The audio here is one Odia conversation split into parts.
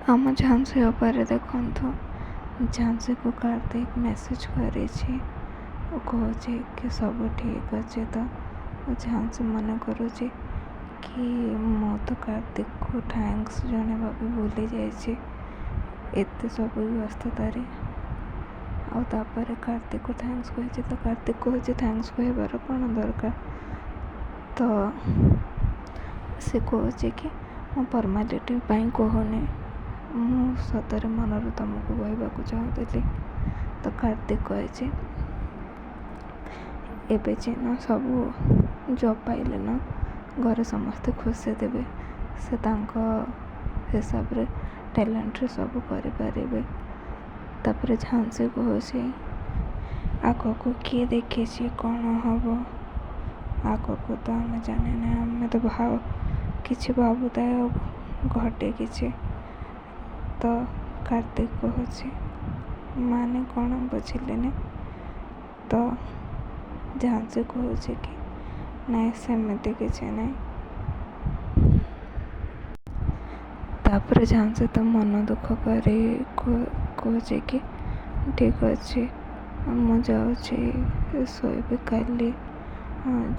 ଆମ ଝାନ୍ସୀ ଉପରେ ଦେଖନ୍ତୁ, ଝାନ୍ସୀକୁ କାର୍ତ୍ତିକ ମେସେଜ୍ କରିଛି ଓ କହୁଛି କି ସବୁ ଠିକ୍ ଅଛି। ତ ଝାନ୍ସୀ ମନେ କରୁଛି କି ମୁଁ ତ କାର୍ତ୍ତିକକୁ ଥ୍ୟାଙ୍କସ୍ ଜଣାଇବାକୁ ଭୁଲି ଯାଇଛି ଏତେ ସବୁ ବ୍ୟସ୍ତତାରେ। ଆଉ ତାପରେ କାର୍ତ୍ତିକକୁ ଥ୍ୟାଙ୍କସ୍ କହିଛି, ତ କାର୍ତ୍ତିକ କହୁଛି ଥ୍ୟାଙ୍କସ୍ କହିବାର କ'ଣ ଦରକାର। ତ ସେ କହୁଛି କି ମୁଁ ଫର୍ମାଲିଟି ପାଇଁ କହୁନି, ମୁଁ ସତରେ ମନରୁ ତୁମକୁ କହିବାକୁ ଚାହୁଁଥିଲି। ତ କାର୍ତ୍ତିକ କହିଛି ଏବେ ଚିହ୍ନ ସବୁ ଜବ୍ ପାଇଲେ ନା, ଘରେ ସମସ୍ତେ ଖୁସି ଦେବେ, ସେ ତାଙ୍କ ହିସାବରେ ଟ୍ୟାଲେଣ୍ଟରେ ସବୁ କରିପାରିବେ। ତାପରେ ଝାନ୍ସୀ କହୁଛି ଆଗକୁ କିଏ ଦେଖିଛି କ'ଣ ହେବ, ଆଗକୁ ତ ଆମେ ଜାଣିନେ, ଆମେ ତ କିଛି ଭାବୁଥାଏ ଆଉ ଘଟେ କିଛି। ତ କାର୍ତ୍ତିକ କହୁଛି ମାନେ କ'ଣ ବୁଝିଲେନି। ତ ଝାନ୍ସୀ କହୁଛି କି ନାଇଁ ସେମିତି କିଛି ନାହିଁ। ତାପରେ ଝାନ୍ସୀ ତ ମନ ଦୁଃଖ କରି କହୁଛି କି ଠିକ୍ ଅଛି ମୁଁ ଯାଉଛି ଶୋଇବି, କାଲି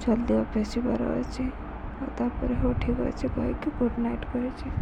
ଜଲ୍ଦି ଅଫିସ୍ ଯିବାର ଅଛି। ଆଉ ତାପରେ ହଉ ଠିକ୍ ଅଛି କହିକି ଗୁଡ଼୍ ନାଇଟ୍ କହିଛି।